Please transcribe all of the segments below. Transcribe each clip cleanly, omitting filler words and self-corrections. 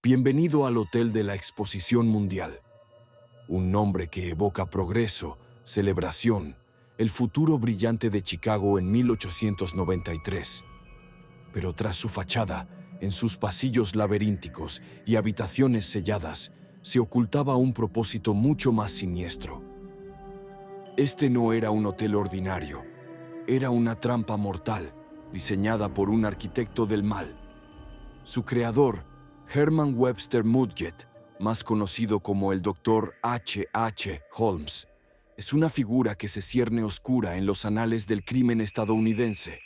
Bienvenido al Hotel de la Exposición Mundial, un nombre que evoca progreso, celebración, el futuro brillante de Chicago en 1893. Pero tras su fachada, en sus pasillos laberínticos y habitaciones selladas, se ocultaba un propósito mucho más siniestro. Este no era un hotel ordinario, era una trampa mortal, diseñada por un arquitecto del mal. Su creador, Herman Webster Mudgett, más conocido como el Dr. H. Holmes, es una figura que se cierne oscura en los anales del crimen estadounidense.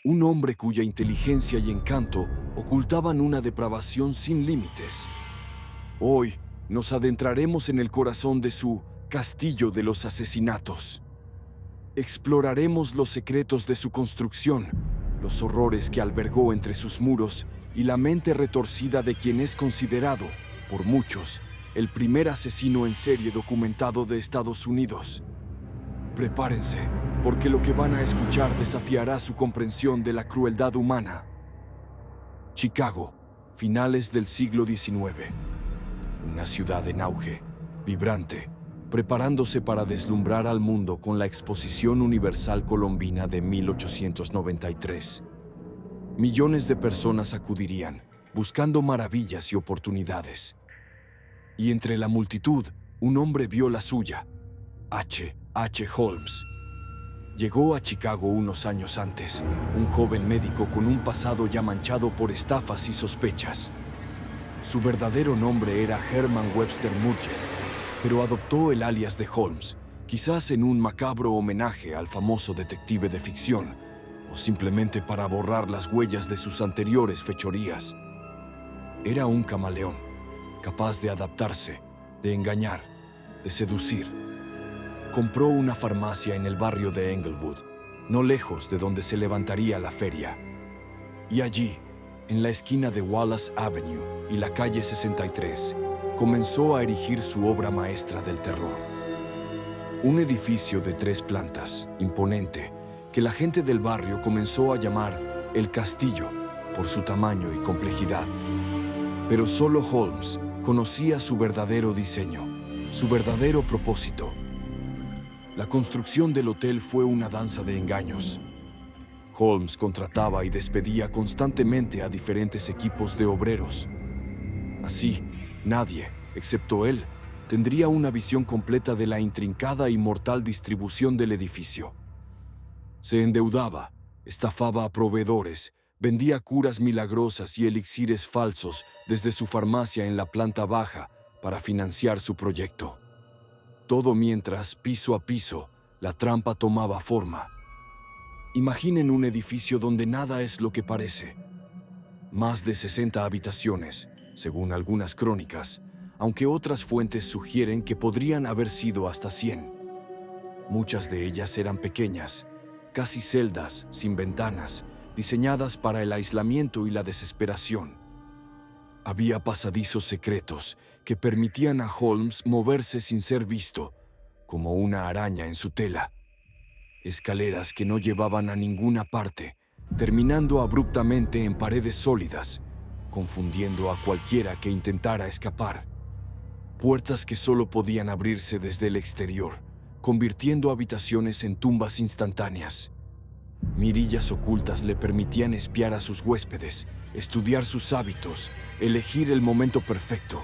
Un hombre cuya inteligencia y encanto ocultaban una depravación sin límites. Hoy nos adentraremos en el corazón de su Castillo de los Asesinatos. Exploraremos los secretos de su construcción, los horrores que albergó entre sus muros y la mente retorcida de quien es considerado, por muchos, el primer asesino en serie documentado de Estados Unidos. Prepárense, porque lo que van a escuchar desafiará su comprensión de la crueldad humana. Chicago, finales del siglo XIX. Una ciudad en auge, vibrante, preparándose para deslumbrar al mundo con la Exposición Universal Colombina de 1893. Millones de personas acudirían, buscando maravillas y oportunidades. Y entre la multitud, un hombre vio la suya, H. Holmes. Llegó a Chicago unos años antes, un joven médico con un pasado ya manchado por estafas y sospechas. Su verdadero nombre era Herman Webster Mudgett, pero adoptó el alias de Holmes, quizás en un macabro homenaje al famoso detective de ficción, o simplemente para borrar las huellas de sus anteriores fechorías. Era un camaleón, capaz de adaptarse, de engañar, de seducir. Compró una farmacia en el barrio de Englewood, no lejos de donde se levantaría la feria. Y allí, en la esquina de Wallace Avenue y la calle 63, comenzó a erigir su obra maestra del terror. Un edificio de 3 plantas, imponente, que la gente del barrio comenzó a llamar El Castillo por su tamaño y complejidad. Pero solo Holmes conocía su verdadero diseño, su verdadero propósito. La construcción del hotel fue una danza de engaños. Holmes contrataba y despedía constantemente a diferentes equipos de obreros. Así, nadie, excepto él, tendría una visión completa de la intrincada y mortal distribución del edificio. Se endeudaba, estafaba a proveedores, vendía curas milagrosas y elixires falsos desde su farmacia en la planta baja para financiar su proyecto. Todo mientras, piso a piso, la trampa tomaba forma. Imaginen un edificio donde nada es lo que parece. Más de 60 habitaciones, según algunas crónicas, aunque otras fuentes sugieren que podrían haber sido hasta 100. Muchas de ellas eran pequeñas, casi celdas, sin ventanas, diseñadas para el aislamiento y la desesperación. Había pasadizos secretos que permitían a Holmes moverse sin ser visto, como una araña en su tela. Escaleras que no llevaban a ninguna parte, terminando abruptamente en paredes sólidas, confundiendo a cualquiera que intentara escapar. Puertas que solo podían abrirse desde el exterior, convirtiendo habitaciones en tumbas instantáneas. Mirillas ocultas le permitían espiar a sus huéspedes, estudiar sus hábitos, elegir el momento perfecto.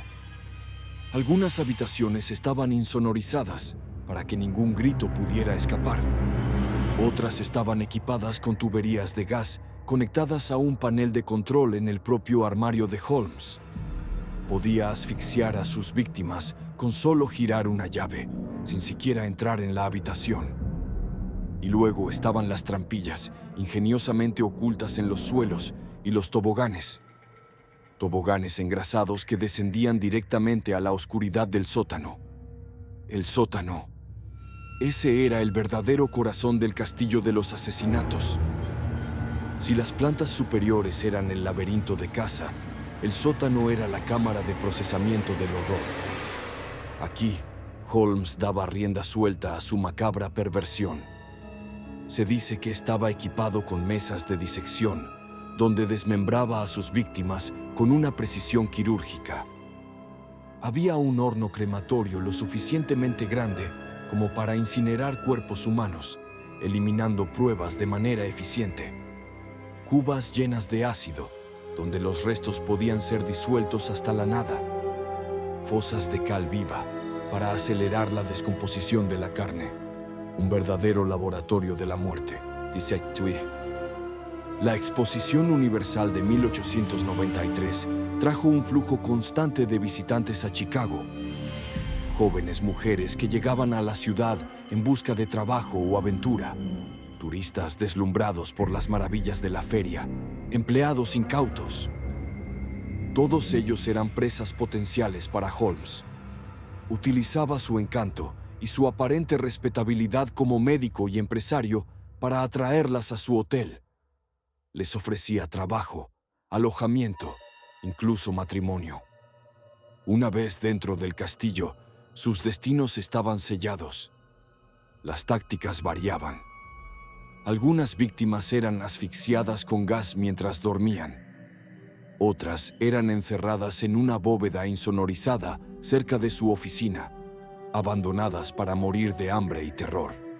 Algunas habitaciones estaban insonorizadas para que ningún grito pudiera escapar. Otras estaban equipadas con tuberías de gas conectadas a un panel de control en el propio armario de Holmes. Podía asfixiar a sus víctimas con solo girar una llave, sin siquiera entrar en la habitación. Y luego estaban las trampillas, ingeniosamente ocultas en los suelos, y los toboganes. Toboganes engrasados que descendían directamente a la oscuridad del sótano. El sótano. Ese era el verdadero corazón del Castillo de los Asesinatos. Si las plantas superiores eran el laberinto de caza, el sótano era la cámara de procesamiento del horror. Aquí, Holmes daba rienda suelta a su macabra perversión. Se dice que estaba equipado con mesas de disección, donde desmembraba a sus víctimas con una precisión quirúrgica. Había un horno crematorio lo suficientemente grande como para incinerar cuerpos humanos, eliminando pruebas de manera eficiente. Cubas llenas de ácido, donde los restos podían ser disueltos hasta la nada. Fosas de cal viva para acelerar la descomposición de la carne. Un verdadero laboratorio de la muerte, dice Tui. La Exposición Universal de 1893 trajo un flujo constante de visitantes a Chicago. Jóvenes mujeres que llegaban a la ciudad en busca de trabajo o aventura. Turistas deslumbrados por las maravillas de la feria. Empleados incautos. Todos ellos eran presas potenciales para Holmes. Utilizaba su encanto y su aparente respetabilidad como médico y empresario para atraerlas a su hotel. Les ofrecía trabajo, alojamiento, incluso matrimonio. Una vez dentro del castillo, sus destinos estaban sellados. Las tácticas variaban. Algunas víctimas eran asfixiadas con gas mientras dormían. Otras eran encerradas en una bóveda insonorizada cerca de su oficina, abandonadas para morir de hambre y terror.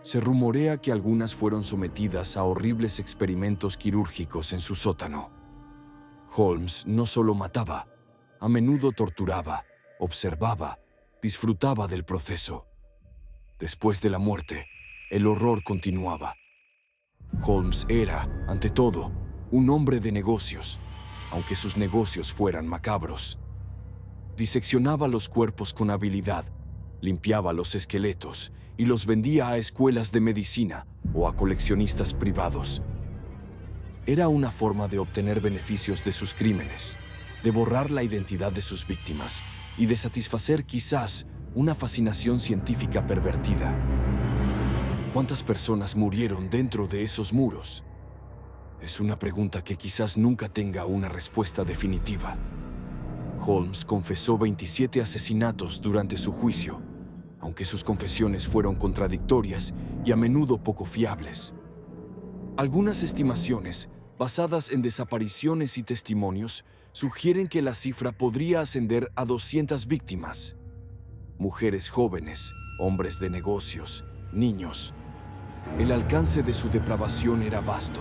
Se rumorea que algunas fueron sometidas a horribles experimentos quirúrgicos en su sótano. Holmes no solo mataba, a menudo torturaba, observaba, disfrutaba del proceso. Después de la muerte, el horror continuaba. Holmes era, ante todo, un hombre de negocios, aunque sus negocios fueran macabros. Diseccionaba los cuerpos con habilidad, limpiaba los esqueletos y los vendía a escuelas de medicina o a coleccionistas privados. Era una forma de obtener beneficios de sus crímenes, de borrar la identidad de sus víctimas y de satisfacer quizás una fascinación científica pervertida. ¿Cuántas personas murieron dentro de esos muros? Es una pregunta que quizás nunca tenga una respuesta definitiva. Holmes confesó 27 asesinatos durante su juicio, aunque sus confesiones fueron contradictorias y a menudo poco fiables. Algunas estimaciones, basadas en desapariciones y testimonios, sugieren que la cifra podría ascender a 200 víctimas. Mujeres jóvenes, hombres de negocios, niños. El alcance de su depravación era vasto.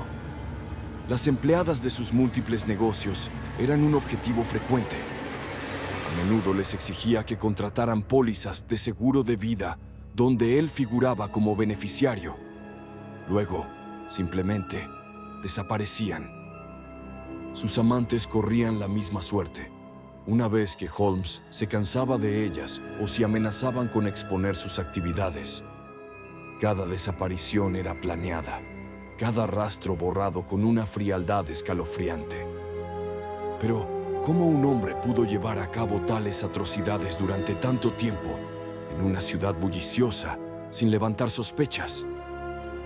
Las empleadas de sus múltiples negocios eran un objetivo frecuente. A menudo les exigía que contrataran pólizas de seguro de vida donde él figuraba como beneficiario. Luego, simplemente, desaparecían. Sus amantes corrían la misma suerte, una vez que Holmes se cansaba de ellas o si amenazaban con exponer sus actividades. Cada desaparición era planeada, cada rastro borrado con una frialdad escalofriante. Pero, ¿cómo un hombre pudo llevar a cabo tales atrocidades durante tanto tiempo en una ciudad bulliciosa, sin levantar sospechas?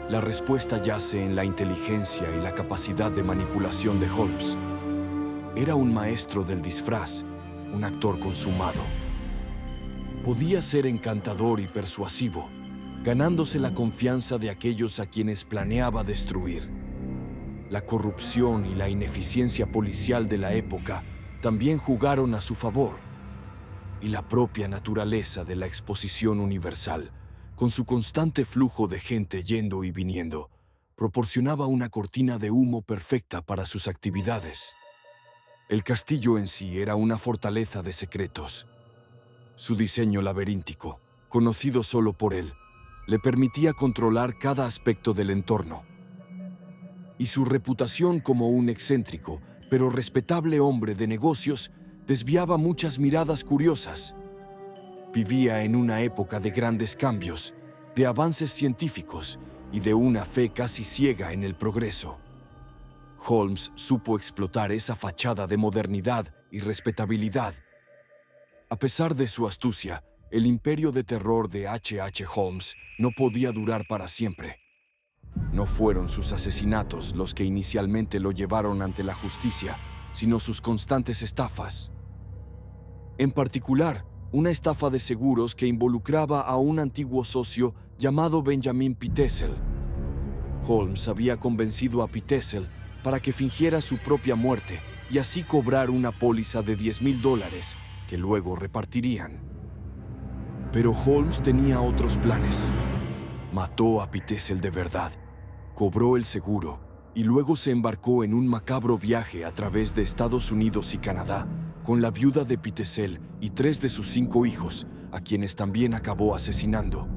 La respuesta yace en la inteligencia y la capacidad de manipulación de Holmes. Era un maestro del disfraz, un actor consumado. Podía ser encantador y persuasivo, ganándose la confianza de aquellos a quienes planeaba destruir. La corrupción y la ineficiencia policial de la época también jugaron a su favor. Y la propia naturaleza de la Exposición Universal, con su constante flujo de gente yendo y viniendo, proporcionaba una cortina de humo perfecta para sus actividades. El castillo en sí era una fortaleza de secretos. Su diseño laberíntico, conocido solo por él, le permitía controlar cada aspecto del entorno. Y su reputación como un excéntrico, pero respetable hombre de negocios, desviaba muchas miradas curiosas. Vivía en una época de grandes cambios, de avances científicos y de una fe casi ciega en el progreso. Holmes supo explotar esa fachada de modernidad y respetabilidad. A pesar de su astucia, el imperio de terror de H.H. Holmes no podía durar para siempre. No fueron sus asesinatos los que inicialmente lo llevaron ante la justicia, sino sus constantes estafas. En particular, una estafa de seguros que involucraba a un antiguo socio llamado Benjamin Pitezel. Holmes había convencido a Pitezel para que fingiera su propia muerte y así cobrar una póliza de $10,000 que luego repartirían. Pero Holmes tenía otros planes. Mató a Pitesel de verdad, cobró el seguro y luego se embarcó en un macabro viaje a través de Estados Unidos y Canadá con la viuda de Pitesel y 3 de sus 5 hijos, a quienes también acabó asesinando.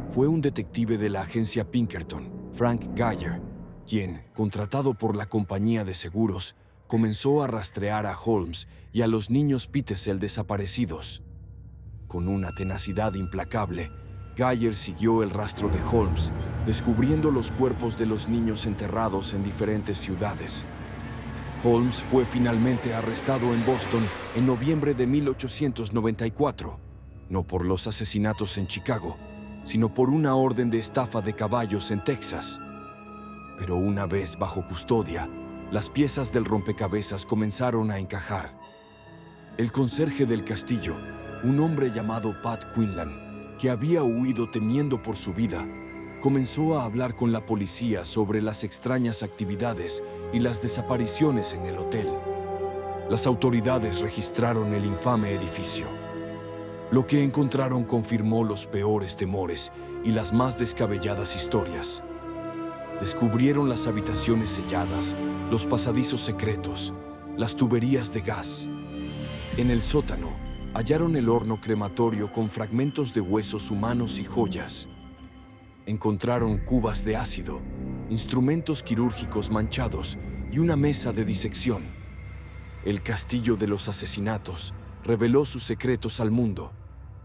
Fue un detective de la agencia Pinkerton, Frank Geyer, quien, contratado por la compañía de seguros, comenzó a rastrear a Holmes y a los niños Pitesel desaparecidos. Con una tenacidad implacable, Geyer siguió el rastro de Holmes, descubriendo los cuerpos de los niños enterrados en diferentes ciudades. Holmes fue finalmente arrestado en Boston en noviembre de 1894, no por los asesinatos en Chicago, sino por una orden de estafa de caballos en Texas. Pero una vez bajo custodia, las piezas del rompecabezas comenzaron a encajar. El conserje del castillo, un hombre llamado Pat Quinlan, que había huido temiendo por su vida, comenzó a hablar con la policía sobre las extrañas actividades y las desapariciones en el hotel. Las autoridades registraron el infame edificio. Lo que encontraron confirmó los peores temores y las más descabelladas historias. Descubrieron las habitaciones selladas, los pasadizos secretos, las tuberías de gas. En el sótano, hallaron el horno crematorio con fragmentos de huesos humanos y joyas. Encontraron cubas de ácido, instrumentos quirúrgicos manchados y una mesa de disección. El castillo de los asesinatos reveló sus secretos al mundo,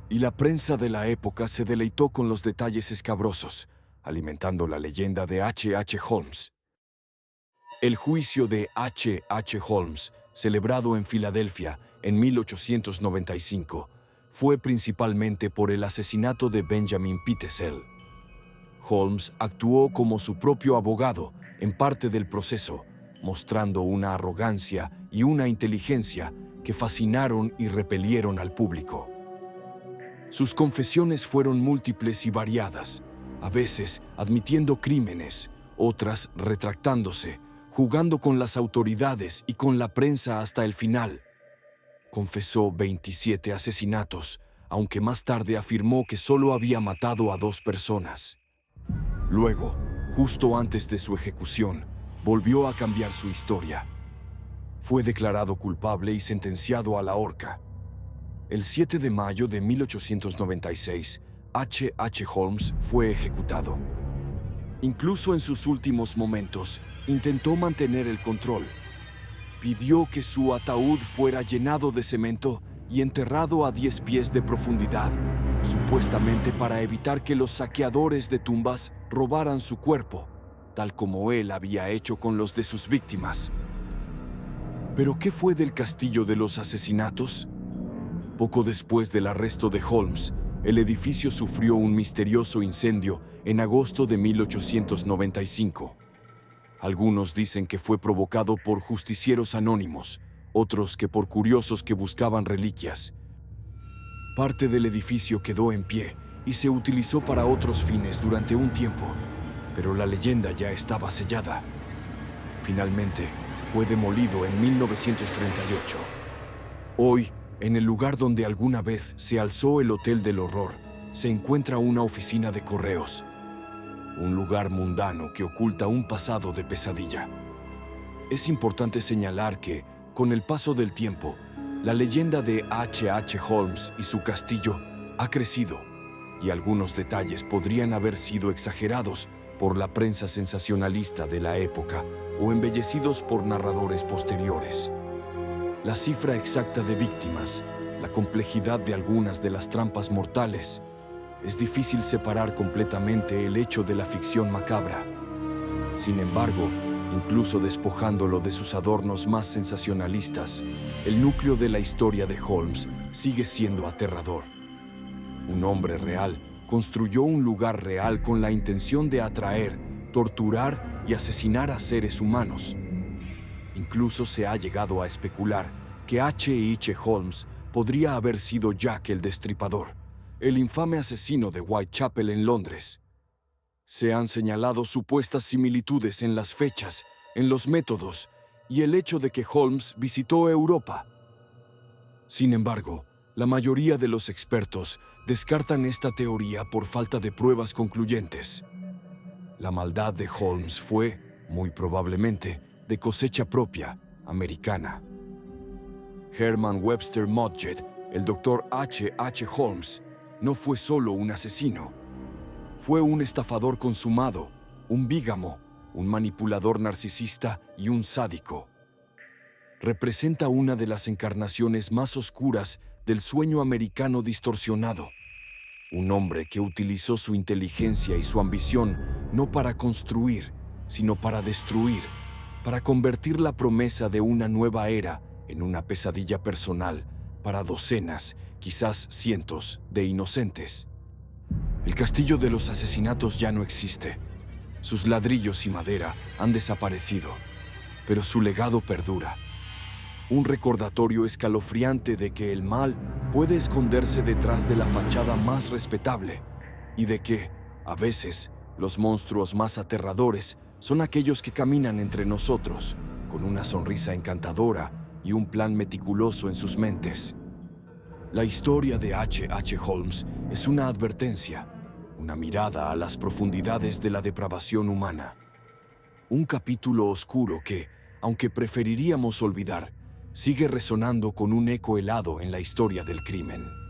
y la prensa de la época se deleitó con los detalles escabrosos, alimentando la leyenda de H.H. Holmes. El juicio de H.H. Holmes, celebrado en Filadelfia en 1895, fue principalmente por el asesinato de Benjamin Pitesel. Holmes actuó como su propio abogado en parte del proceso, mostrando una arrogancia y una inteligencia que fascinaron y repelieron al público. Sus confesiones fueron múltiples y variadas, a veces admitiendo crímenes, otras retractándose, jugando con las autoridades y con la prensa hasta el final. Confesó 27 asesinatos, aunque más tarde afirmó que solo había matado a 2 personas. Luego, justo antes de su ejecución, volvió a cambiar su historia. Fue declarado culpable y sentenciado a la horca. El 7 de mayo de 1896, H.H. Holmes fue ejecutado. Incluso en sus últimos momentos, intentó mantener el control. Pidió que su ataúd fuera llenado de cemento y enterrado a 10 pies de profundidad, supuestamente para evitar que los saqueadores de tumbas robaran su cuerpo, tal como él había hecho con los de sus víctimas. ¿Pero qué fue del castillo de los asesinatos? Poco después del arresto de Holmes, el edificio sufrió un misterioso incendio en agosto de 1895. Algunos dicen que fue provocado por justicieros anónimos, otros que por curiosos que buscaban reliquias. Parte del edificio quedó en pie y se utilizó para otros fines durante un tiempo, pero la leyenda ya estaba sellada. Finalmente, fue demolido en 1938. Hoy, en el lugar donde alguna vez se alzó el Hotel del Horror, se encuentra una oficina de correos. Un lugar mundano que oculta un pasado de pesadilla. Es importante señalar que, con el paso del tiempo, la leyenda de H.H. Holmes y su castillo ha crecido, y algunos detalles podrían haber sido exagerados por la prensa sensacionalista de la época o embellecidos por narradores posteriores. La cifra exacta de víctimas, la complejidad de algunas de las trampas mortales, es difícil separar completamente el hecho de la ficción macabra. Sin embargo, incluso despojándolo de sus adornos más sensacionalistas, el núcleo de la historia de Holmes sigue siendo aterrador. Un hombre real construyó un lugar real con la intención de atraer, torturar y asesinar a seres humanos. Incluso se ha llegado a especular que H.H. Holmes podría haber sido Jack el Destripador, el infame asesino de Whitechapel en Londres. Se han señalado supuestas similitudes en las fechas, en los métodos y el hecho de que Holmes visitó Europa. Sin embargo, la mayoría de los expertos descartan esta teoría por falta de pruebas concluyentes. La maldad de Holmes fue, muy probablemente, de cosecha propia, americana. Herman Webster Mudgett, el Dr. H. H. Holmes, no fue solo un asesino. Fue un estafador consumado, un bígamo, un manipulador narcisista y un sádico. Representa una de las encarnaciones más oscuras del sueño americano distorsionado. Un hombre que utilizó su inteligencia y su ambición no para construir, sino para destruir, para convertir la promesa de una nueva era en una pesadilla personal para docenas, quizás cientos, de inocentes. El castillo de los asesinatos ya no existe. Sus ladrillos y madera han desaparecido, pero su legado perdura. Un recordatorio escalofriante de que el mal puede esconderse detrás de la fachada más respetable y de que, a veces, los monstruos más aterradores son aquellos que caminan entre nosotros con una sonrisa encantadora y un plan meticuloso en sus mentes. La historia de H. H. Holmes es una advertencia, una mirada a las profundidades de la depravación humana. Un capítulo oscuro que, aunque preferiríamos olvidar, sigue resonando con un eco helado en la historia del crimen.